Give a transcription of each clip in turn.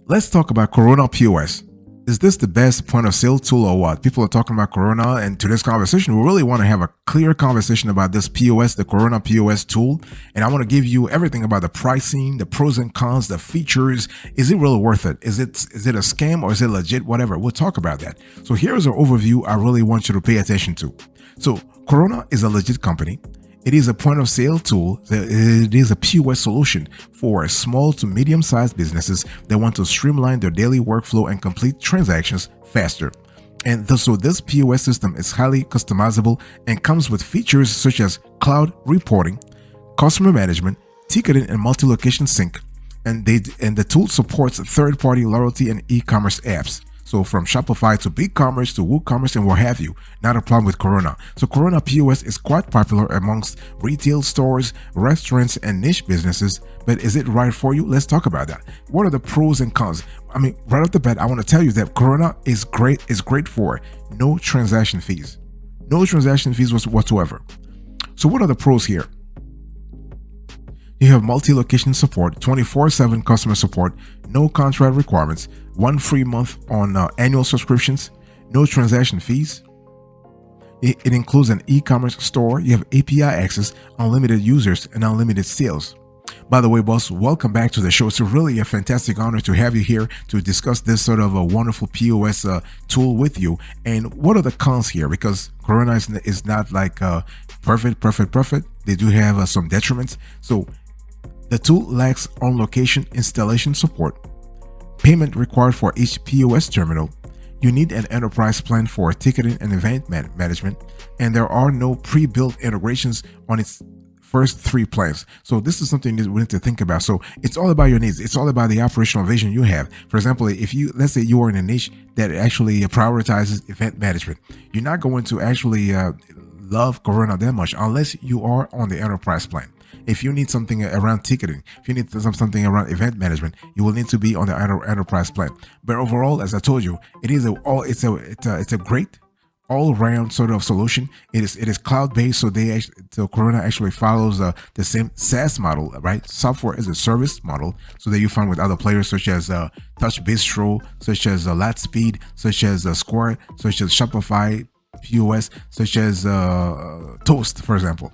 Let's talk about Korona POS. Is this the best point of sale tool or what? People are talking about Korona, and to this conversation, we really want to have a clear conversation about this POS, the Korona POS tool. And I want to give you everything about the pricing, the pros and cons, the features. Is it really worth it? Is it a scam or is it legit? Whatever. We'll talk about that. So here's an overview I really want you to pay attention to. So Korona is a legit company. It is a point of sale tool. It is a POS solution for small to medium sized businesses that want to streamline their daily workflow and complete transactions faster. And so this POS system is highly customizable and comes with features such as cloud reporting, customer management, ticketing, and multi-location sync. And the tool supports third-party loyalty and e-commerce apps. So from Shopify to BigCommerce to WooCommerce and what have you, not a problem with Korona. So Korona POS is quite popular amongst retail stores, restaurants, and niche businesses. But is it right for you? Let's talk about that. What are the pros and cons? I mean, right off the bat, I want to tell you that Korona is great for no transaction fees. No transaction fees whatsoever. So what are the pros here? You have multi-location support, 24/7 customer support, no contract requirements, 1 free month on annual subscriptions, no transaction fees. It includes an e-commerce store. You have API access, unlimited users, and unlimited sales. By the way, boss, welcome back to the show. It's really a fantastic honor to have you here to discuss this sort of a wonderful POS tool with you. And what are the cons here? Because Korona is not like perfect. They do have some detriments. So the tool lacks on-location installation support, payment required for each POS terminal. You need an enterprise plan for ticketing and event management, and there are no pre-built integrations on its first 3 plans. So this is something that we need to think about. So it's all about your needs. It's all about the operational vision you have. For example, if let's say you are in a niche that actually prioritizes event management, you're not going to actually love Korona that much unless you are on the enterprise plan. If you need something around ticketing, if you need something around event management, you will need to be on the enterprise plan. But overall, as I told you, it's a great all-round sort of solution. It is cloud-based, so Korona actually follows the same SaaS model, right? Software as a service model, so that you find with other players such as Touch Bistro, such as Lightspeed, such as Square, such as Shopify POS, such as Toast, for example.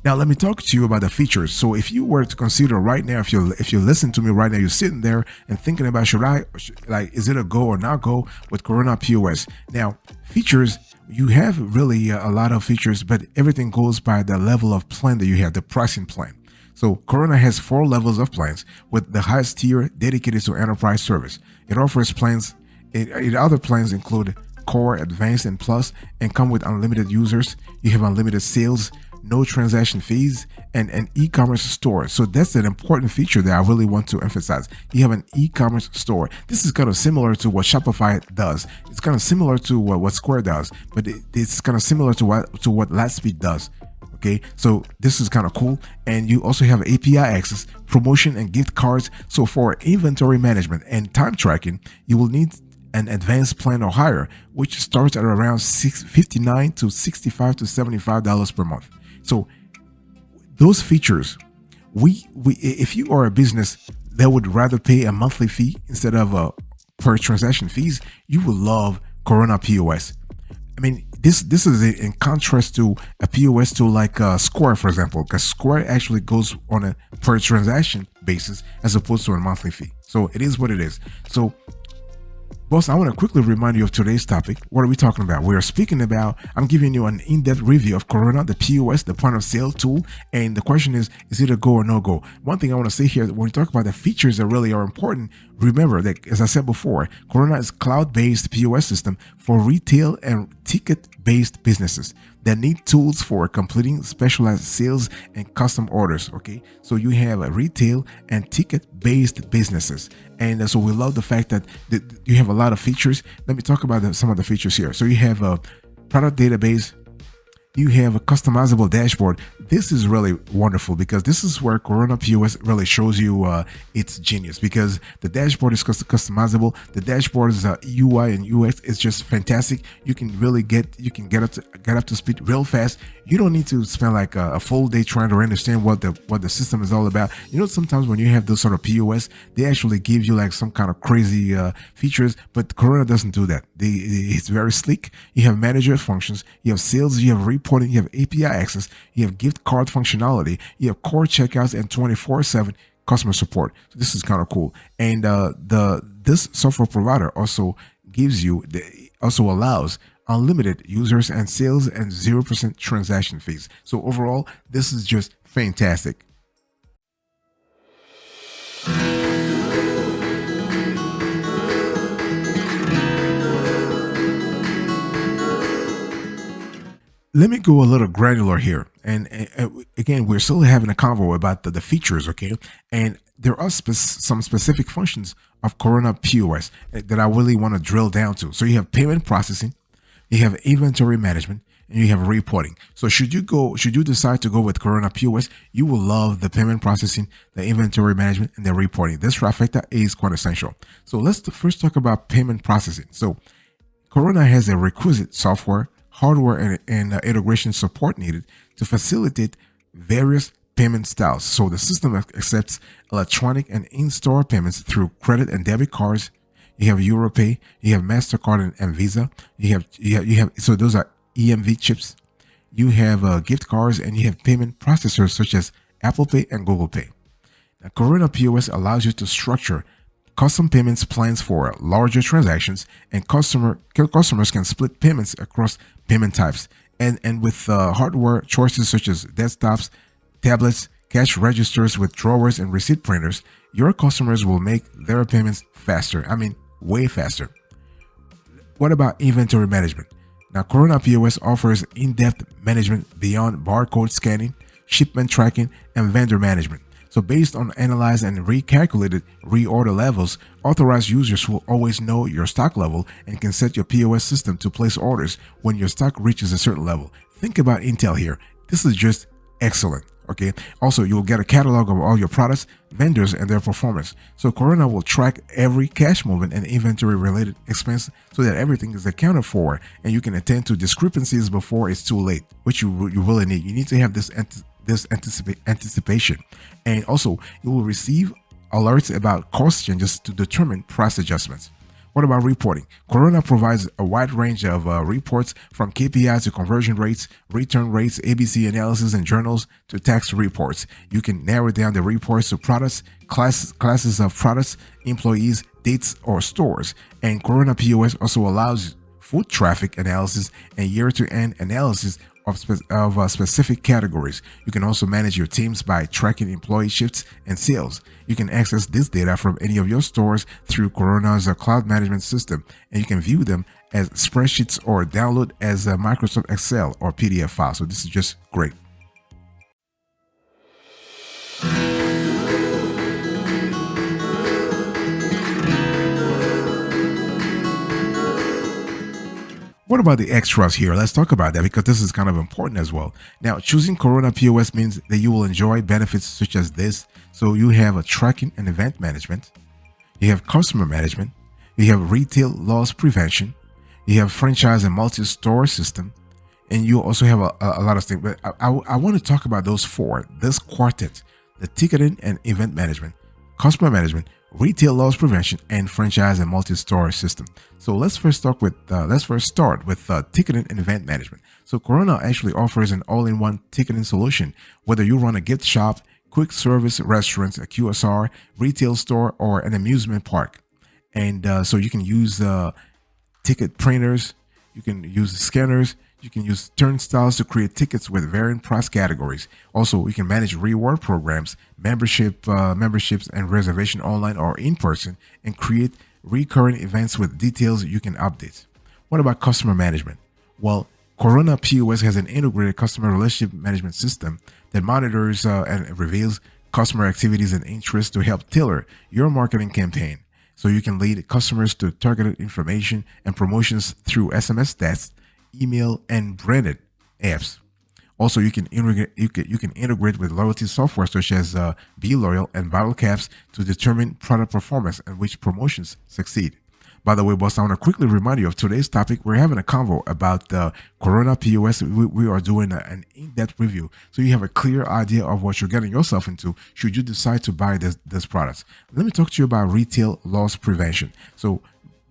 Now let me talk to you about the features. So if you were to consider right now, if you listen to me right now, you're sitting there and thinking about is it a go or not go with Korona POS? Now features, you have really a lot of features, but everything goes by the level of plan that you have, the pricing plan. So Korona has 4 levels of plans, with the highest tier dedicated to enterprise service. It offers plans. Other plans include Core, Advanced, and Plus, and come with unlimited users. You have unlimited sales, no transaction fees, and an e-commerce store. So that's an important feature that I really want to emphasize. You have an e-commerce store. This is kind of similar to what Shopify does. It's kind of similar to what Square does, but it's kind of similar to what Lightspeed does. Okay, so this is kind of cool. And you also have API access, promotion, and gift cards. So for inventory management and time tracking, you will need an advanced plan or higher, which starts at around $59 to $65 to $75 per month. So those features, if you are a business that would rather pay a monthly fee instead of per transaction fees, you will love Korona POS. I mean, this is in contrast to a POS tool like Square, for example, because Square actually goes on a per transaction basis as opposed to a monthly fee. So it is what it is. So boss, I want to quickly remind you of today's topic. What are we talking about? We are speaking about, I'm giving you an in-depth review of Korona, the POS, the point of sale tool. And the question is it a go or no go? One thing I want to say here, when we talk about the features that really are important, remember that, as I said before, Korona is cloud-based POS system for retail and ticket-based businesses that need tools for completing specialized sales and custom orders. Okay, so you have a retail and ticket-based businesses, and so we love the fact that you have a lot of features. Let me talk about some of the features here. So you have a product database, You have a customizable dashboard. This is really wonderful because this is where Korona POS really shows you its genius, because the dashboard is customizable. The dashboard's UI and UX is just fantastic. You can really get up to speed real fast. You don't need to spend like a full day trying to understand what the system is all about. You know, sometimes when you have those sort of POS, they actually give you like some kind of crazy features, but Corona doesn't do that. It's very sleek. You have manager functions, you have sales, you have reporting, you have API access, you have gift card functionality, you have core checkouts, and 24/7 customer support. So this is kind of cool. And this software provider also also allows unlimited users and sales and 0% transaction fees. So overall, this is just fantastic. Let me go a little granular here. And again, we're still having a convo about the features, okay? And there are some specific functions of Corona POS that I really want to drill down to. So you have payment processing, you have inventory management, and you have reporting. So should you decide to go with Corona POS, you will love the payment processing, the inventory management, and the reporting. This trifecta is quite essential. So let's first talk about payment processing. So Corona has a requisite software, hardware, and integration support needed to facilitate various payment styles. So the system accepts electronic and in-store payments through credit and debit cards. You have Europay, you have MasterCard and Visa. You have so those are EMV chips. You have gift cards, and you have payment processors such as Apple Pay and Google Pay. Now, Corona POS allows you to structure custom payments plans for larger transactions, and customers can split payments across payment types. And with hardware choices such as desktops, tablets, cash registers with drawers, and receipt printers, your customers will make their payments faster. I mean, way faster. What about inventory management? Now, Corona POS offers in-depth management beyond barcode scanning, shipment tracking, and vendor management. So based on analyzed and recalculated reorder levels, authorized users will always know your stock level and can set your POS system to place orders when your stock reaches a certain level. Think about Intel here. This is just excellent. Okay. Also, you'll get a catalog of all your products, vendors, and their performance. So Corona will track every cash movement and inventory related expense so that everything is accounted for, and you can attend to discrepancies before it's too late, which you really need. You need to have this anticipation. And also, you will receive alerts about cost changes to determine price adjustments. What about reporting? Corona provides a wide range of reports, from KPIs to conversion rates, return rates, ABC analysis, and journals to tax reports. You can narrow down the reports to products, classes of products, employees, dates, or stores. And Corona POS also allows foot traffic analysis and year-to-end analysis of specific categories. You can also manage your teams by tracking employee shifts and sales. You can access this data from any of your stores through Corona's cloud management system, and you can view them as spreadsheets or download as a Microsoft Excel or PDF file. So this is just great. What about the extras here? Let's talk about that, because this is kind of important as well. Now, choosing Corona POS means that you will enjoy benefits such as this. So you have a tracking and event management, you have customer management, you have retail loss prevention, you have franchise and multi-store system, and you also have a lot of things. But I want to talk about those four, this quartet: the ticketing and event management, customer management, retail loss prevention, and franchise and multi-store system. So let's first start with ticketing and event management. So Corona actually offers an all-in-one ticketing solution, whether you run a gift shop, quick service restaurants, a QSR, retail store, or an amusement park. And so you can use ticket printers, you can use scanners, you can use turnstiles to create tickets with varying price categories. Also, you can manage reward programs, memberships, and reservation online or in person, and create recurring events with details you can update. What about customer management? Well, Corona POS has an integrated customer relationship management system that monitors and reveals customer activities and interests to help tailor your marketing campaign. So you can lead customers to targeted information and promotions through SMS tests, email, and branded apps. Also, you can integrate with loyalty software such as Be Loyal and Battle Caps to determine product performance and which promotions succeed. By the way, boss, I want to quickly remind you of today's topic. We're having a convo about the Korona POS. We are doing an in-depth review, so you have a clear idea of what you're getting yourself into should you decide to buy this product. Let me talk to you about retail loss prevention. So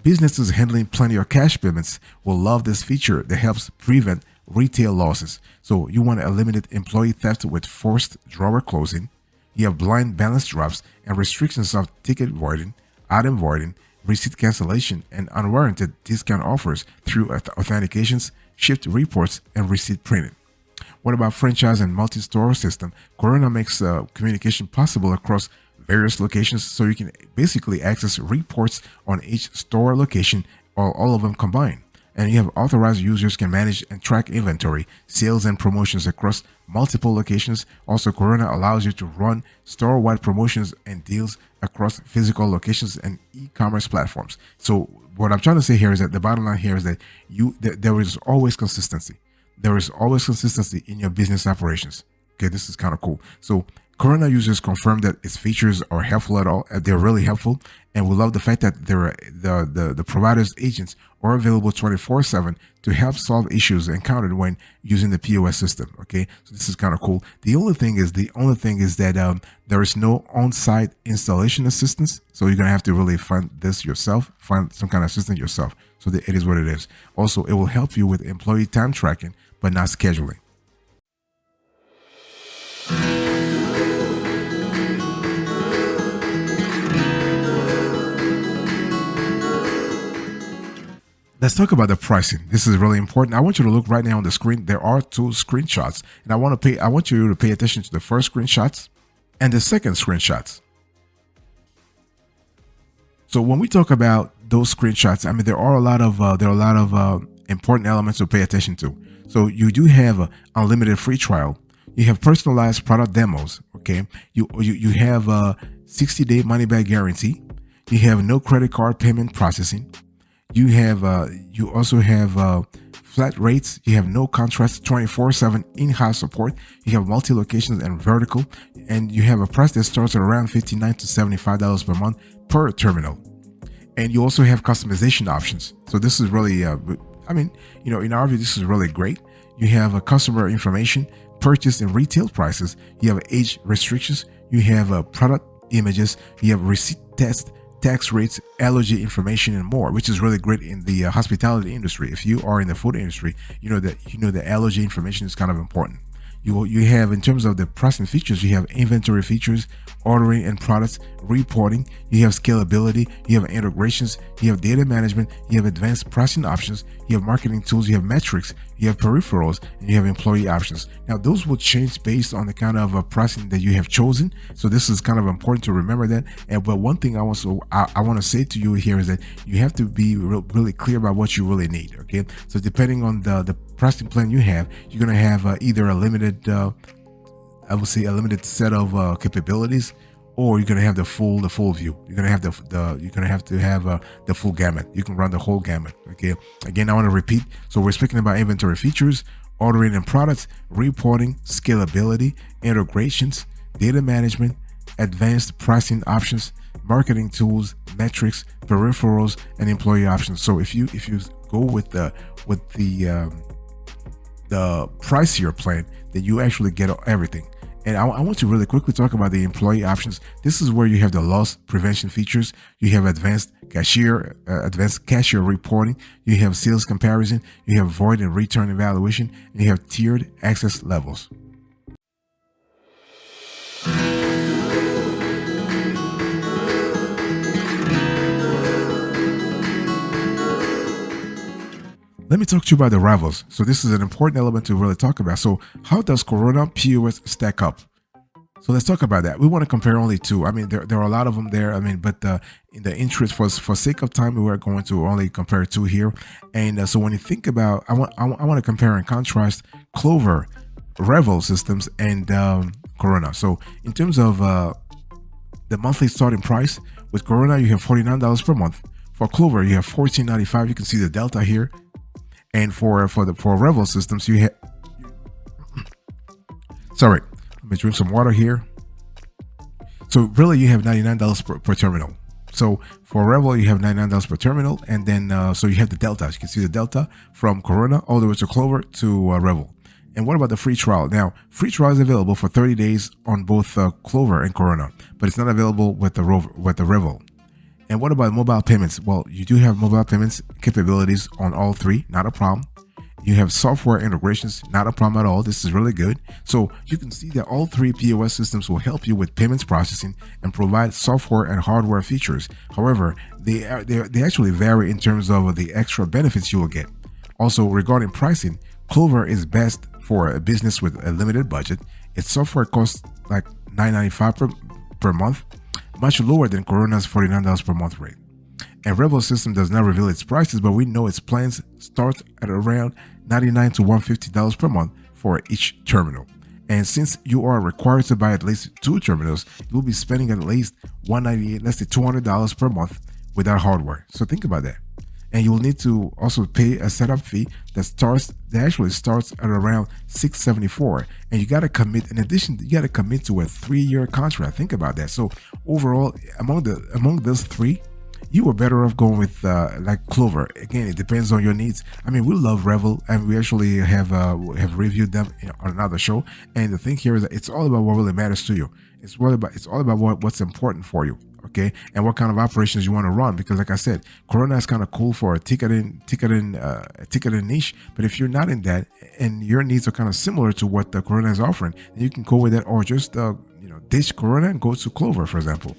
businesses handling plenty of cash payments will love this feature that helps prevent retail losses. So you want to eliminate employee theft with forced drawer closing. You have blind balance drops and restrictions of ticket voiding, item voiding, receipt cancellation, and unwarranted discount offers through authentications, shift reports, and receipt printing. What about franchise and multi-store system? Korona makes communication possible across various locations, so you can basically access reports on each store location or all of them combined. And you have authorized users can manage and track inventory, sales, and promotions across multiple locations. Also, Korona allows you to run store-wide promotions and deals across physical locations and e-commerce platforms. So what I'm trying to say here is that the bottom line here is that there is always consistency. There is always consistency in your business operations. Okay, this is kind of cool. So Korona users confirm that its features are helpful at all. They're really helpful, and we love the fact that the provider's agents are available 24/7 to help solve issues encountered when using the POS system. Okay, so this is kind of cool. The only thing is that there is no on-site installation assistance, so you're gonna have to really find this yourself, find some kind of assistant yourself. So that it is what it is. Also, it will help you with employee time tracking, but not scheduling. Let's talk about the pricing. This is really important. I want you to look right now on the screen. There are two screenshots, and I want you to pay attention to the first screenshots and the second screenshots. So when we talk about those screenshots, I mean there are a lot of important elements to pay attention to. So you do have a unlimited free trial. You have personalized product demos. Okay, you have a 60-day money back guarantee. You have no credit card payment processing. You also have flat rates. You have no contrast, 24/7 in-house support. You have multi-locations and vertical, and you have a price that starts at around $59 to $75 per month per terminal. And you also have customization options. So this is really, in our view, this is really great. You have a customer information, purchase and retail prices. You have age restrictions. You have product images. You have receipt test, tax rates, allergy information, and more, which is really great in the hospitality industry. If you are in the food industry, you know the allergy information is kind of important. You have, in terms of the pricing features, you have inventory features, ordering and products, reporting, you have scalability, you have integrations, you have data management, you have advanced pricing options, you have marketing tools, you have metrics, you have peripherals, and you have employee options. Now, those will change based on the kind of pricing that you have chosen. So this is kind of important to remember that. But one thing I want to say to you here is that you have to be really clear about what you really need. Okay, so depending on the pricing plan you have, you're going to have either a limited I would say a limited set of capabilities, or you're going to have the full view. You're going to have the full gamut. You can run the whole gamut. Okay, again, I want to repeat. So we're speaking about inventory features, ordering and products, reporting, scalability, integrations, data management, advanced pricing options, marketing tools, metrics, peripherals, and employee options. So if you go with the pricier plan, then you actually get everything. And I want to really quickly talk about the employee options. This is where you have the loss prevention features. You have advanced cashier reporting. You have sales comparison. You have void and return evaluation. And you have tiered access levels. Let me talk to you about the rivals. So this is an important element to really talk about. So how does Korona POS stack up? So let's talk about that. We want to compare only two. I mean, there are a lot of them there. I mean, but in the interest, for sake of time, we are going to only compare two here. And so when you think about, I want to compare and contrast Clover, Revel systems, and Korona. So in terms of the monthly starting price, with Korona, you have $49 per month. For Clover, you have $14.95. You can see the delta here. And for Revel systems, you Sorry, let me drink some water here. So really, you have $99 per terminal. So for Revel, you have $99 per terminal, and then so you have the delta. You can see the delta from Korona all the way to Clover to Revel. And what about the free trial? Now, free trial is available for 30 days on both Clover and Korona, but it's not available with the Revel. And what about mobile payments? Well, you do have mobile payments capabilities on all three, not a problem. You have software integrations, not a problem at all. This is really good. So you can see that all three POS systems will help you with payments processing and provide software and hardware features. However, they actually vary in terms of the extra benefits you will get. Also, regarding pricing, Clover is best for a business with a limited budget. Its software costs like $9.95 per month, much lower than Korona's $49 per month rate. And Revel system does not reveal its prices, but we know its plans start at around $99 to $150 per month for each terminal. And since you are required to buy at least 2 terminals, you will be spending at least $198, let's say $200 per month without hardware. So think about that. And you will need to also pay a setup fee that actually starts at around $674. And you got to commit, in addition, you got to commit to a 3-year contract. Think about that. So overall, among those three, you were better off going with like Clover. Again, it depends on your needs. I mean, we love Revel, and we actually have reviewed them on another show. And the thing here is that it's all about what really matters to you. It's all about what's important for you, okay, and what kind of operations you want to run. Because, like I said, Korona is kind of cool for a ticketing niche. But if you're not in that, and your needs are kind of similar to what the Korona is offering, then you can go with that, or just ditch Korona and go to Clover, for example.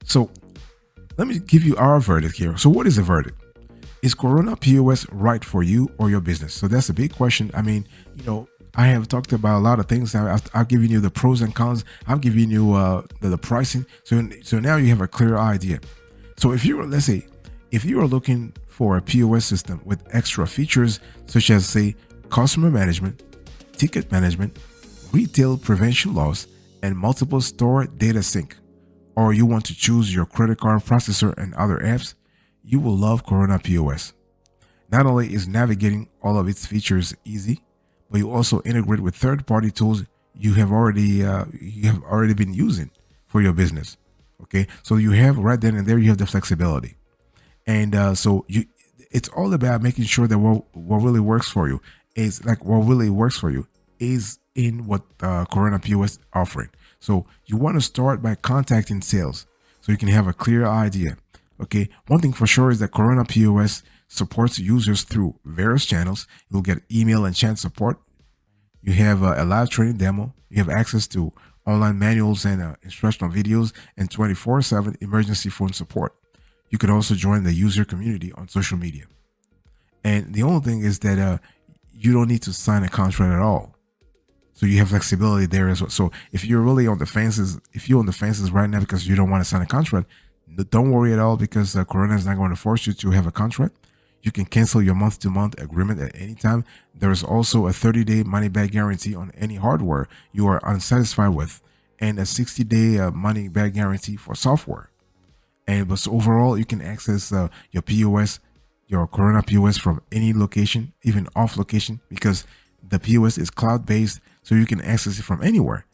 So let me give you our verdict here. So what is the verdict? Is Korona POS right for you or your business? So that's a big question. I mean, I have talked about a lot of things. I've given you the pros and cons. I've given you the pricing. So now you have a clear idea. So if you are looking for a POS system with extra features such as, say, customer management, ticket management, retail prevention loss, and multiple store data sync, or you want to choose your credit card processor and other apps, you will love Korona POS. Not only is navigating all of its features easy, but you also integrate with third-party tools you have already been using for your business. Okay, so you have right then and there, you have the flexibility, and it's all about making sure that what really works for you is in what Korona POS offering. So you want to start by contacting sales so you can have a clear idea. Okay, one thing for sure is that Korona POS supports users through various channels. You'll get email and chat support. You have a live training demo. You have access to online manuals and instructional videos and 24/7 emergency phone support. You can also join the user community on social media. And the only thing is that you don't need to sign a contract at all. So you have flexibility there as well. So if you're really on the fences, right now because you don't want to sign a contract, don't worry at all, because Korona is not going to force you to have a contract. You can cancel your month-to-month agreement at any time. There is also a 30-day money-back guarantee on any hardware you are unsatisfied with, and a 60-day money-back guarantee for software. But so overall, you can access your POS, your Korona POS from any location, even off location, because the POS is cloud-based, so you can access it from anywhere,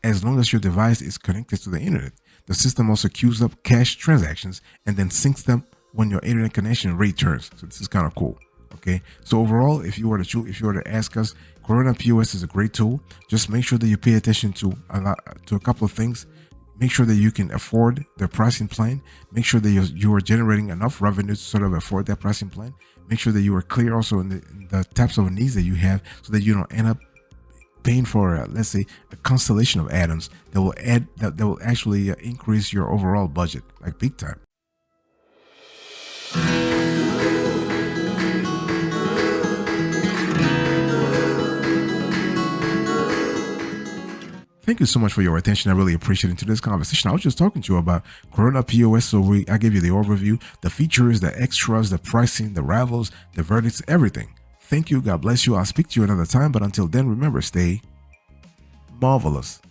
as long as your device is connected to the internet. The system also queues up cash transactions and then syncs them when your internet connection returns. So this is kind of cool. Okay, so overall, if you were to ask us, Korona POS is a great tool. Just make sure that you pay attention to a couple of things. Make sure that you can afford the pricing plan. Make sure that you are generating enough revenue to sort of afford that pricing plan. Make sure that you are clear also in the types of needs that you have, so that you don't end up paying for let's say a constellation of add-ons that will actually increase your overall budget like big time. Thank you so much for your attention. I really appreciate it. In today's conversation, I was just talking to you about Korona POS. So I gave you the overview, the features, the extras, the pricing, the rivals, the verdicts, everything. Thank you. God bless you. I'll speak to you another time. But until then, remember, stay marvelous.